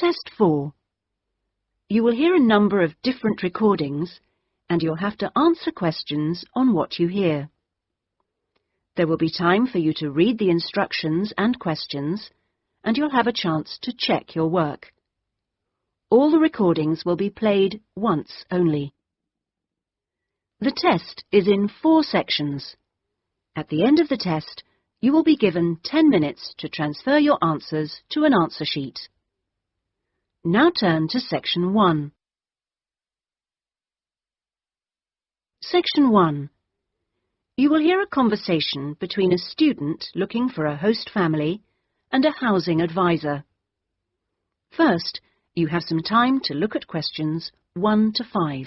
Test 4. You will hear a number of different recordings and you'll have to answer questions on what you hear. There will be time for you to read the instructions and questions and you'll have a chance to check your work. All the recordings will be played once only. The test is in 4 sections. At the end of the test, you will be given 10 minutes to transfer your answers to an answer sheet. Now turn to Section 1. Section 1. You will hear a conversation between a student looking for a host family and a housing advisor. First, you have some time to look at questions 1 to 5.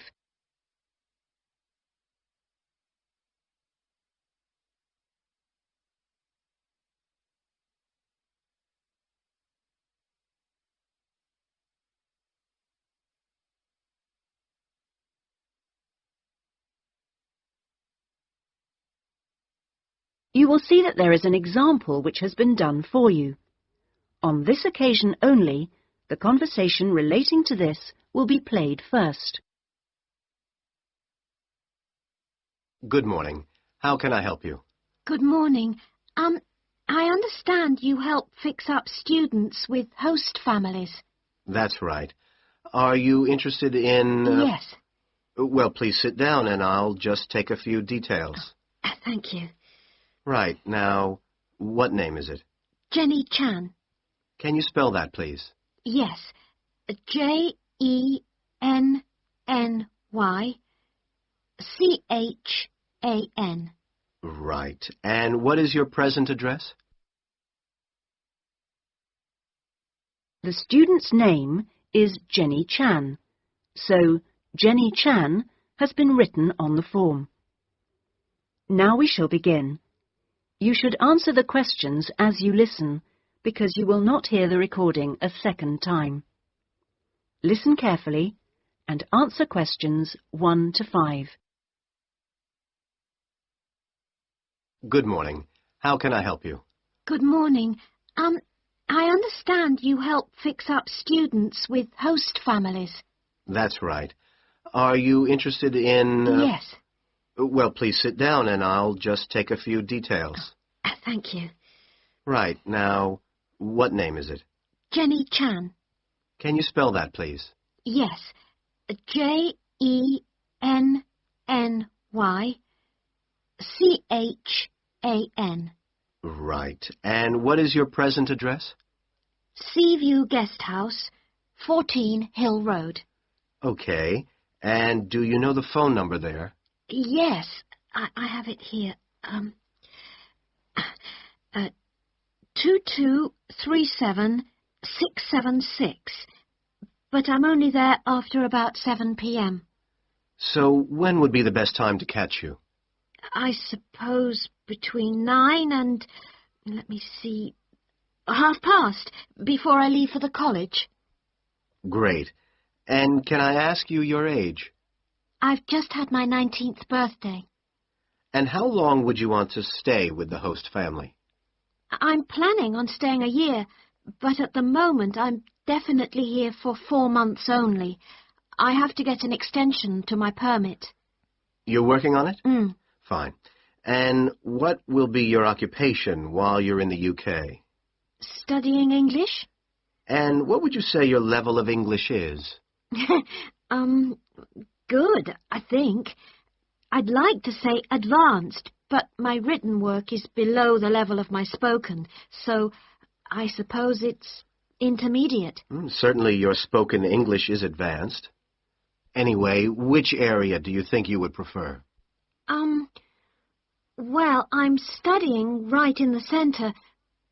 You will see that there is an example which has been done for you. On this occasion only, the conversation relating to this will be played first. Good morning. How can I help you? Good morning. I understand you help fix up students with host families. That's right. Are you interested in... Yes. Well, please sit down and I'll just take a few details. Thank you. Right. Now, what name is it? Jenny Chan. Can you spell that, please? Yes. Jenny-Chan. Right. And what is your present address? The student's name is Jenny Chan, so Jenny Chan has been written on the form. Now we shall begin. You should answer the questions as you listen, because you will not hear the recording a second time. Listen carefully and answer questions 1 to 5. Good morning. How can I help you? Good morning. I understand you help fix up students with host families. That's right. Are you interested in... Yes. Well, please sit down and I'll just take a few details. Thank you. Right. Now, what name is it? Jenny Chan. Can you spell that, please? Yes. Jenny-Chan. Right. And what is your present address? Seaview Guest House, 14 Hill Road. Okay. And do you know the phone number there? Yes, I have it here. 2237-676. But I'm only there after about 7 p.m. So when would be the best time to catch you? I suppose between 9 and, let me see, past, before I leave for the college. Great. And can I ask you your age? I've just had my 19th birthday. And how long would you want to stay with the host family? I'm planning on staying a year, but at the moment I'm definitely here for 4 months only. I have to get an extension to my permit. You're working on it? Mm. Fine. And what will be your occupation while you're in the UK? Studying English? And what would you say your level of English is? Good, I think. I'd like to say advanced, but my written work is below the level of my spoken, so I suppose it's intermediate. Certainly your spoken English is advanced. Anyway, which area do you think you would prefer? Well, I'm studying right in the centre,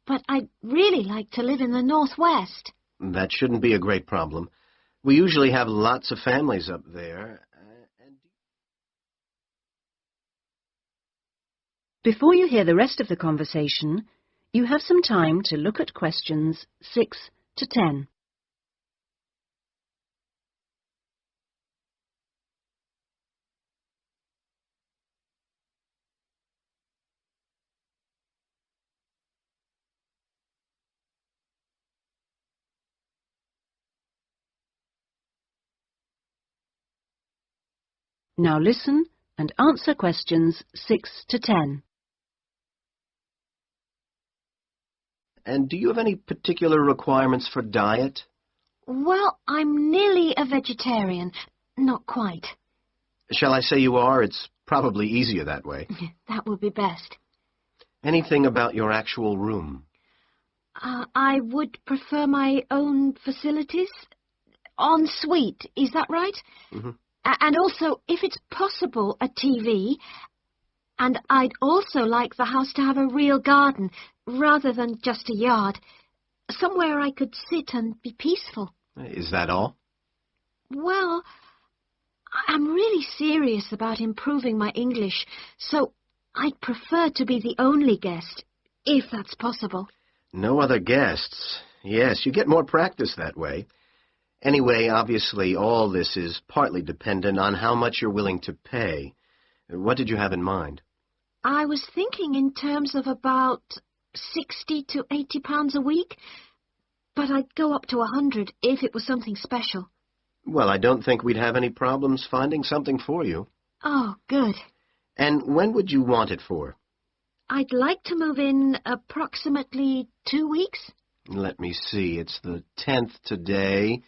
but I'd really like to live in the northwest. That shouldn't be a great problem. We usually have lots of families up there. Before you hear the rest of the conversation, you have some time to look at questions 6 to 10. Now listen and answer questions 6 to 10. And do you have any particular requirements for diet? Well, I'm nearly a vegetarian. Not quite. Shall I say you are? It's probably easier that way. That would be best. Anything about your actual room? I would prefer my own facilities. En suite, is that right? Mm-hmm. And also, if it's possible, a TV. And I'd also like the house to have a real garden, rather than just a yard. Somewhere I could sit and be peaceful. Is that all? Well, I'm really serious about improving my English, so I'd prefer to be the only guest, if that's possible. No other guests. Yes, you get more practice that way. Anyway, obviously, all this is partly dependent on how much you're willing to pay. What did you have in mind? I was thinking in terms of about 60 to 80 pounds a week, but I'd go up to 100 if it was something special. Well, I don't think we'd have any problems finding something for you. Oh, good. And when would you want it for? I'd like to move in approximately 2 weeks. Let me see. It's the 10th today.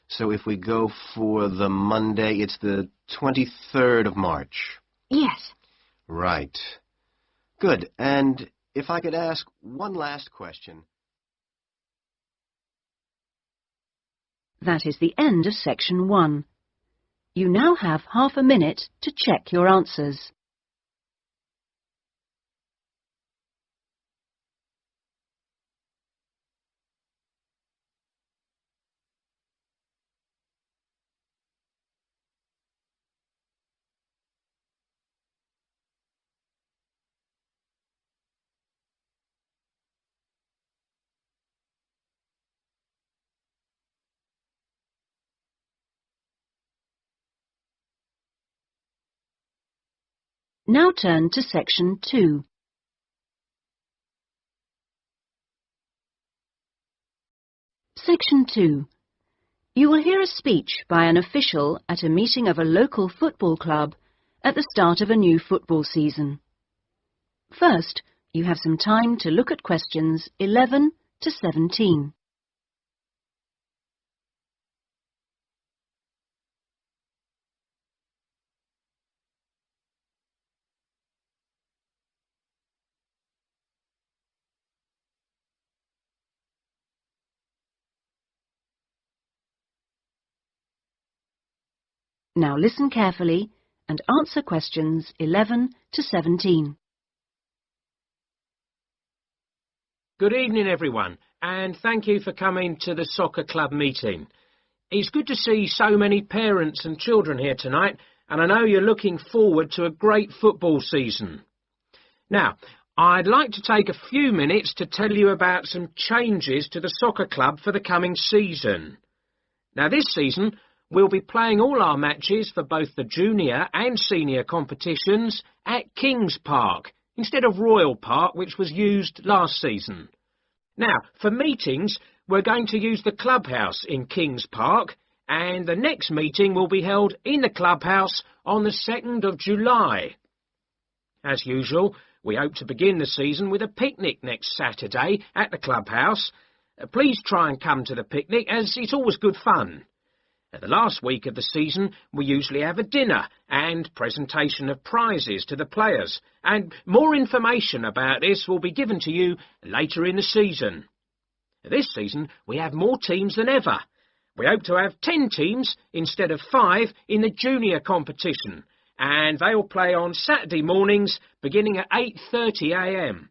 So if we go for the Monday, it's the 23rd of March. Yes. Right. Good. And if I could ask one last question. That is the end of section 1. You now have half a minute to check your answers. Now turn to section 2. Section 2. You will hear a speech by an official at a meeting of a local football club at the start of a new football season. First, you have some time to look at questions 11 to 17. Now listen carefully and answer questions 11 to 17. Good evening, everyone, and thank you for coming to the soccer club meeting. It's good to see so many parents and children here tonight, and I know you're looking forward to a great football season. Now, I'd like to take a few minutes to tell you about some changes to the soccer club for the coming season. Now, this season, we'll be playing all our matches for both the junior and senior competitions at Kings Park, instead of Royal Park, which was used last season. Now, for meetings, we're going to use the clubhouse in Kings Park, and the next meeting will be held in the clubhouse on the 2nd of July. As usual, we hope to begin the season with a picnic next Saturday at the clubhouse. Please try and come to the picnic, as it's always good fun. At the last week of the season, we usually have a dinner and presentation of prizes to the players, and more information about this will be given to you later in the season. This season, we have more teams than ever. We hope to have 10 teams instead of 5 in the junior competition, and they will play on Saturday mornings beginning at 8:30 a.m.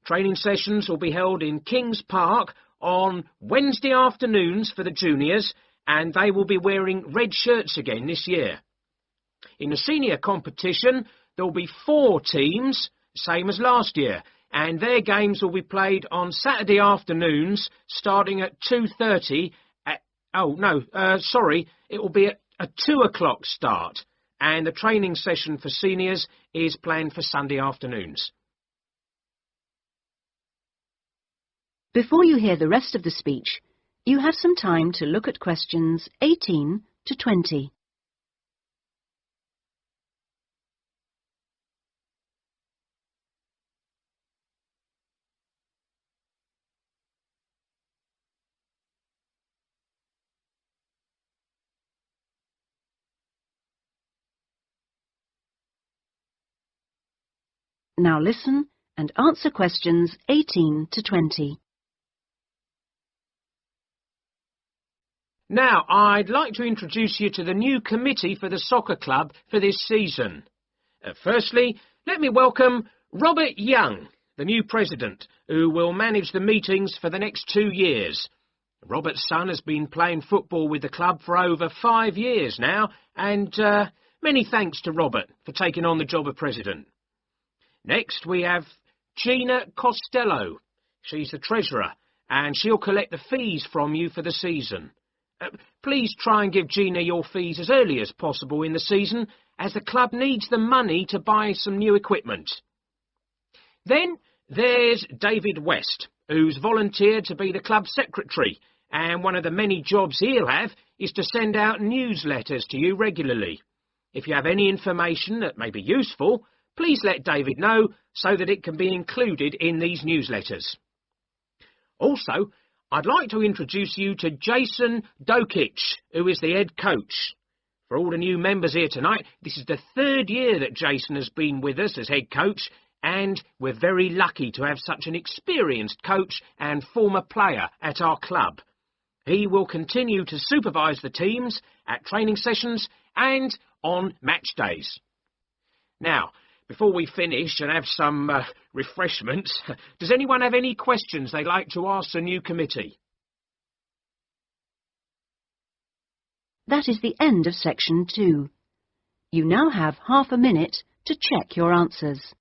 Training sessions will be held in Kings Park on Wednesday afternoons for the juniors, and they will be wearing red shirts again this year. In the senior competition, there will be 4 teams, same as last year, and their games will be played on Saturday afternoons, starting at 2:30. It will be at a 2 o'clock start, and the training session for seniors is planned for Sunday afternoons. Before you hear the rest of the speech, you have some time to look at questions 18 to 20. Now listen and answer questions 18 to 20. Now, I'd like to introduce you to the new committee for the soccer club for this season. Firstly, let me welcome Robert Young, the new president, who will manage the meetings for the next 2 years. Robert's son has been playing football with the club for over 5 years now, and many thanks to Robert for taking on the job of president. Next, we have Gina Costello. She's the treasurer, and she'll collect the fees from you for the season. Please try and give Gina your fees as early as possible in the season, as the club needs the money to buy some new equipment. Then there's David West, who's volunteered to be the club secretary, and one of the many jobs he'll have is to send out newsletters to you regularly. If you have any information that may be useful, please let David know so that it can be included in these newsletters. Also, I'd like to introduce you to Jason Dokic, who is the head coach. For all the new members here tonight, this is the 3rd year that Jason has been with us as head coach, and we're very lucky to have such an experienced coach and former player at our club. He will continue to supervise the teams at training sessions and on match days. Now, before we finish and have some refreshments, does anyone have any questions they'd like to ask the new committee? That is the end of section 2. You now have half a minute to check your answers.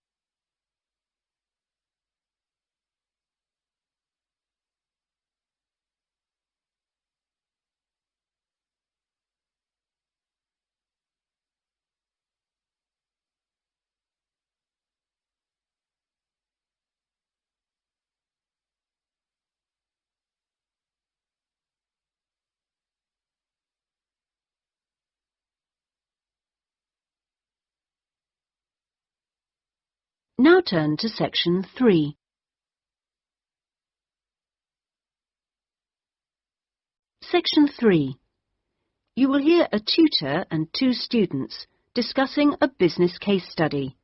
Now turn to section 3. Section 3. You will hear a tutor and 2 students discussing a business case study.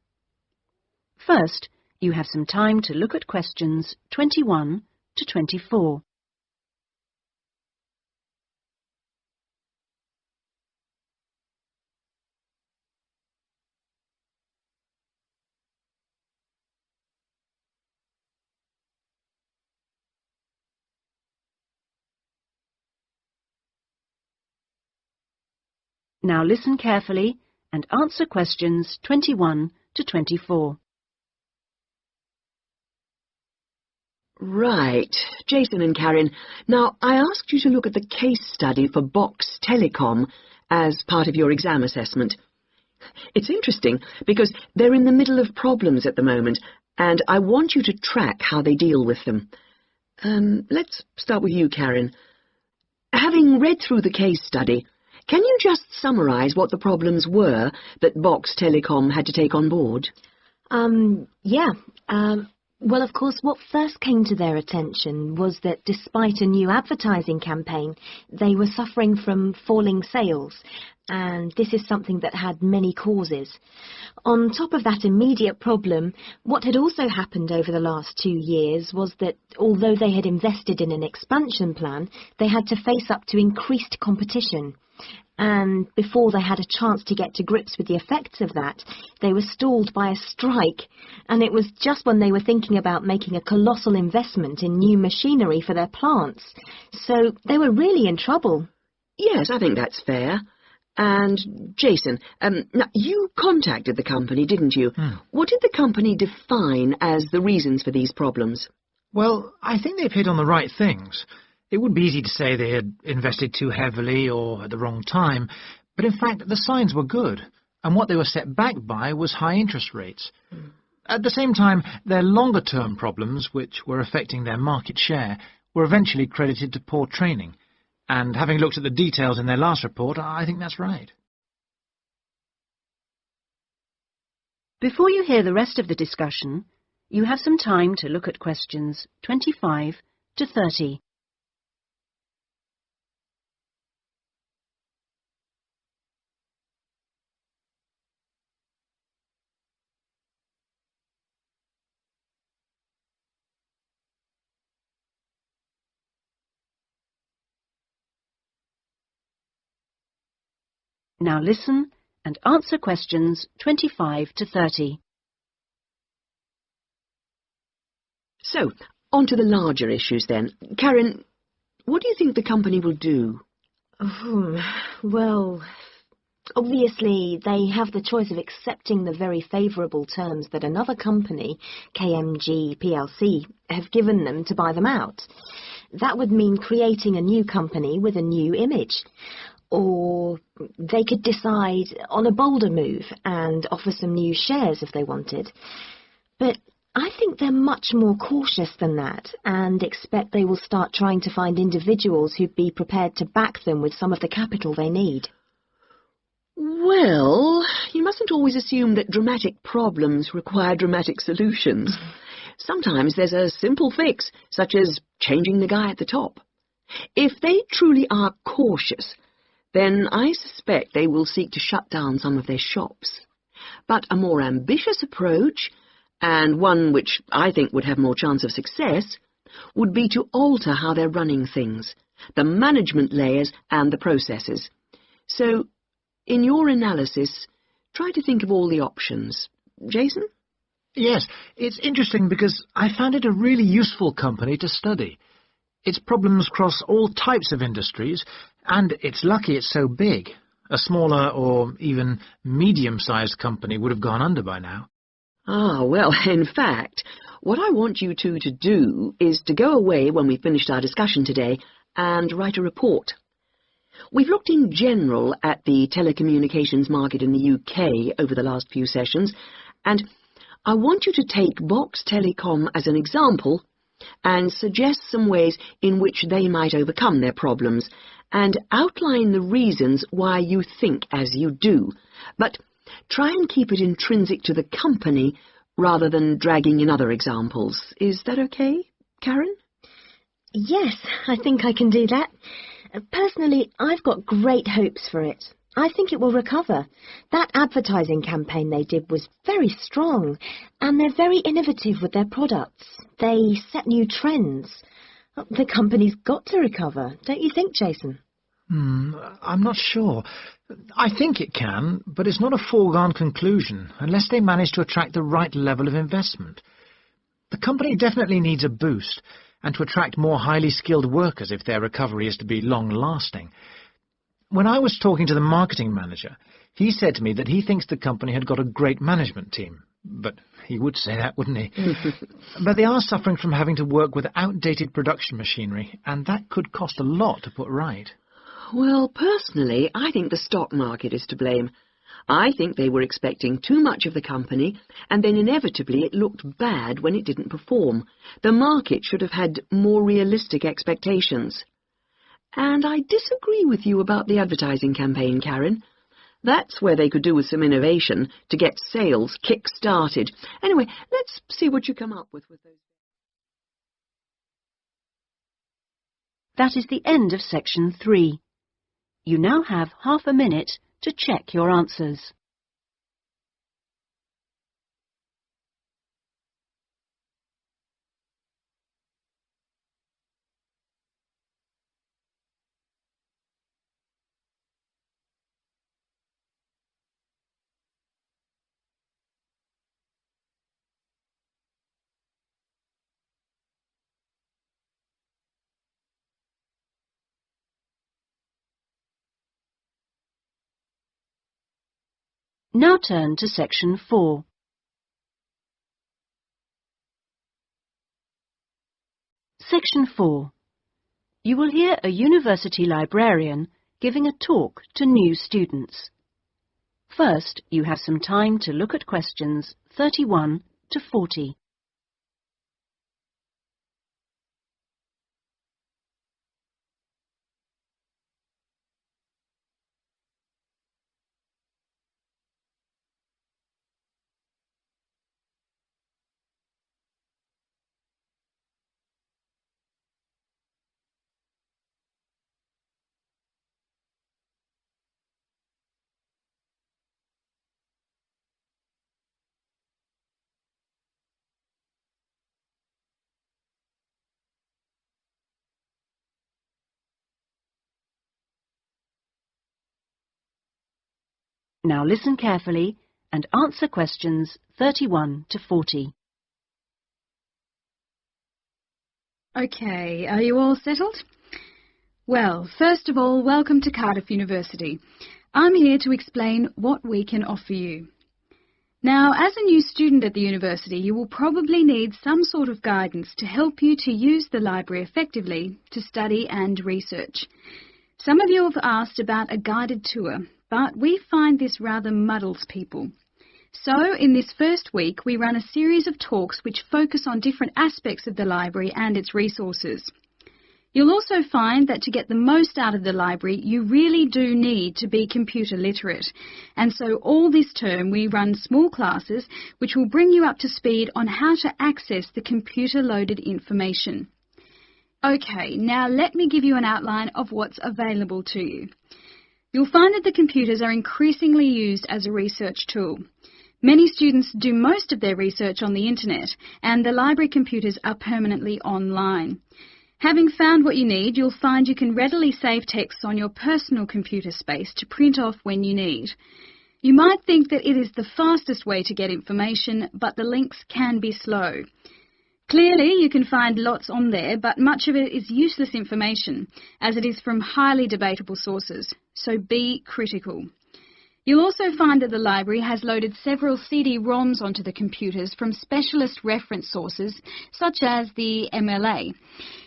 First, you have some time to look at questions 21 to 24. Now listen carefully and answer questions 21 to 24. Right, Jason and Karen. Now, I asked you to look at the case study for Box Telecom as part of your exam assessment. It's interesting because they're in the middle of problems at the moment, and I want you to track how they deal with them. Let's start with you, Karen. Having read through the case study, can you just summarise what the problems were that Box Telecom had to take on board? Well, of course, what first came to their attention was that despite a new advertising campaign, they were suffering from falling sales, and this is something that had many causes. On top of that immediate problem, what had also happened over the last 2 years was that although they had invested in an expansion plan, they had to face up to increased competition. And before they had a chance to get to grips with the effects of that, they were stalled by a strike. And it was just when they were thinking about making a colossal investment in new machinery for their plants. So they were really in trouble. Yes, I think that's fair. And, Jason, now you contacted the company, didn't you? What did the company define as the reasons for these problems? Well, I think they've hit on the right things. It would be easy to say they had invested too heavily or at the wrong time, but in fact the signs were good, and what they were set back by was high interest rates. At the same time, their longer-term problems, which were affecting their market share, were eventually credited to poor training, and having looked at the details in their last report, I think that's right. Before you hear the rest of the discussion, you have some time to look at questions 25 to 30. Now listen and answer questions 25 to 30. So, on to the larger issues then. Karen, what do you think the company will do? Well, obviously they have the choice of accepting the very favourable terms that another company, KMG plc, have given them to buy them out. That would mean creating a new company with a new image. Or they could decide on a bolder move and offer some new shares if they wanted. But I think they're much more cautious than that and expect they will start trying to find individuals who'd be prepared to back them with some of the capital they need. Well, you mustn't always assume that dramatic problems require dramatic solutions. Sometimes there's a simple fix, such as changing the guy at the top. If they truly are cautious, then I suspect they will seek to shut down some of their shops. But a more ambitious approach, and one which I think would have more chance of success, would be to alter how they're running things, the management layers and the processes. So, in your analysis, try to think of all the options. Jason? Yes, it's interesting because I found it a really useful company to study. Its problems cross all types of industries, and it's lucky it's so big. A smaller or even medium-sized company would have gone under by now. Ah, well, in fact, what I want you two to do is to go away when we've finished our discussion today and write a report. We've looked in general at the telecommunications market in the UK over the last few sessions, and I want you to take Box Telecom as an example and suggest some ways in which they might overcome their problems, and outline the reasons why you think as you do. But try and keep it intrinsic to the company rather than dragging in other examples. Is that okay, Karen? Yes, I think I can do that. Personally, I've got great hopes for it. I think it will recover. That advertising campaign they did was very strong, and they're very innovative with their products. They set new trends. The company's got to recover, don't you think, Jason? I'm not sure. I think it can, but it's not a foregone conclusion unless they manage to attract the right level of investment. The company definitely needs a boost, and to attract more highly skilled workers if their recovery is to be long-lasting. When I was talking to the marketing manager, he said to me that he thinks the company had got a great management team. But he would say that, wouldn't he? But they are suffering from having to work with outdated production machinery, and that could cost a lot to put right. Well, personally, I think the stock market is to blame. I think they were expecting too much of the company, and then inevitably it looked bad when it didn't perform. The market should have had more realistic expectations. And I disagree with you about the advertising campaign, Karen. That's where they could do with some innovation to get sales kick-started. Anyway, let's see what you come up with those. That is the end of section 3. You now have half a minute to check your answers. Now turn to section 4. Section 4. You will hear a university librarian giving a talk to new students. First, you have some time to look at questions 31 to 40. Now listen carefully and answer questions 31 to 40. Okay, are you all settled? Well, first of all, welcome to Cardiff University. I'm here to explain what we can offer you. Now, as a new student at the university, you will probably need some sort of guidance to help you to use the library effectively to study and research. Some of you have asked about a guided tour, but we find this rather muddles people. So, in this first week, we run a series of talks which focus on different aspects of the library and its resources. You'll also find that to get the most out of the library, you really do need to be computer literate. And so all this term we run small classes which will bring you up to speed on how to access the computer-loaded information. Okay, now let me give you an outline of what's available to you. You'll find that the computers are increasingly used as a research tool. Many students do most of their research on the internet, and the library computers are permanently online. Having found what you need, you'll find you can readily save texts on your personal computer space to print off when you need. You might think that it is the fastest way to get information, but the links can be slow. Clearly, you can find lots on there, but much of it is useless information, as it is from highly debatable sources, so be critical. You'll also find that the library has loaded several CD-ROMs onto the computers from specialist reference sources, such as the MLA.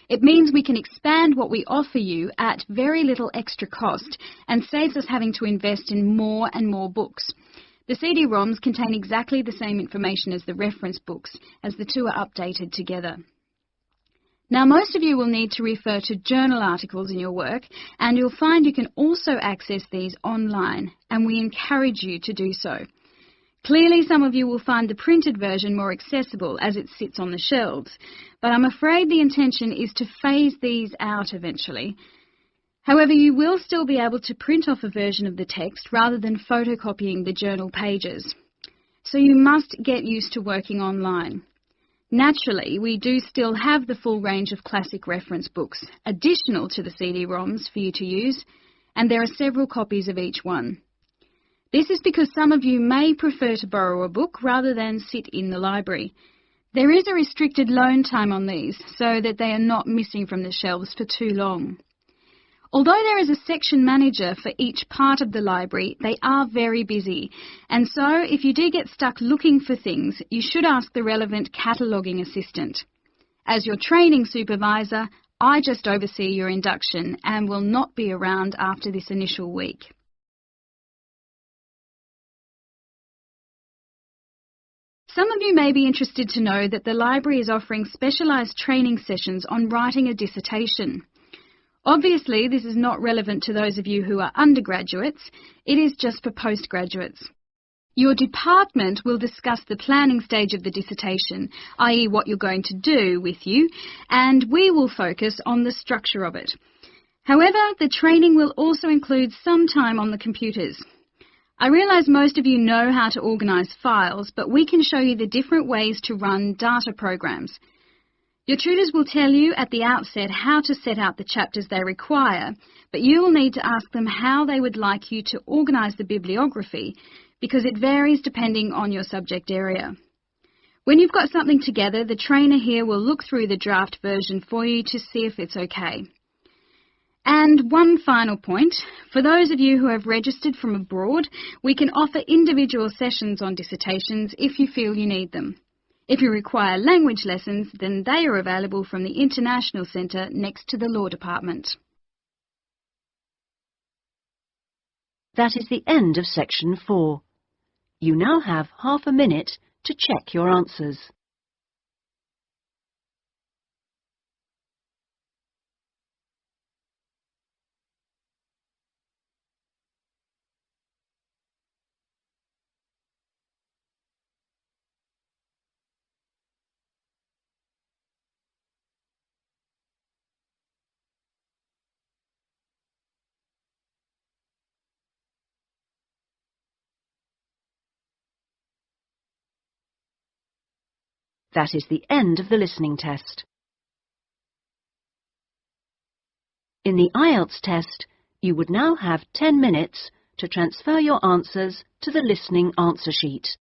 It means we can expand what we offer you at very little extra cost and saves us having to invest in more and more books. The CD-ROMs contain exactly the same information as the reference books, as the two are updated together. Now, most of you will need to refer to journal articles in your work, and you'll find you can also access these online, and we encourage you to do so. Clearly, some of you will find the printed version more accessible as it sits on the shelves, but I'm afraid the intention is to phase these out eventually. However, you will still be able to print off a version of the text rather than photocopying the journal pages. So you must get used to working online. Naturally, we do still have the full range of classic reference books, additional to the CD-ROMs for you to use, and there are several copies of each one. This is because some of you may prefer to borrow a book rather than sit in the library. There is a restricted loan time on these, so that they are not missing from the shelves for too long. Although there is a section manager for each part of the library, they are very busy, and so if you do get stuck looking for things, you should ask the relevant cataloguing assistant. As your training supervisor, I just oversee your induction and will not be around after this initial week. Some of you may be interested to know that the library is offering specialised training sessions on writing a dissertation. Obviously, this is not relevant to those of you who are undergraduates, it is just for postgraduates. Your department will discuss the planning stage of the dissertation, i.e. what you're going to do with you, and we will focus on the structure of it. However, the training will also include some time on the computers. I realise most of you know how to organise files, but we can show you the different ways to run data programs. Your tutors will tell you at the outset how to set out the chapters they require, but you will need to ask them how they would like you to organise the bibliography, because it varies depending on your subject area. When you've got something together, the trainer here will look through the draft version for you to see if it's okay. And one final point, for those of you who have registered from abroad, we can offer individual sessions on dissertations if you feel you need them. If you require language lessons, then they are available from the International Centre next to the Law Department. That is the end of section 4. You now have half a minute to check your answers. That is the end of the listening test. In the IELTS test, you would now have 10 minutes to transfer your answers to the listening answer sheet.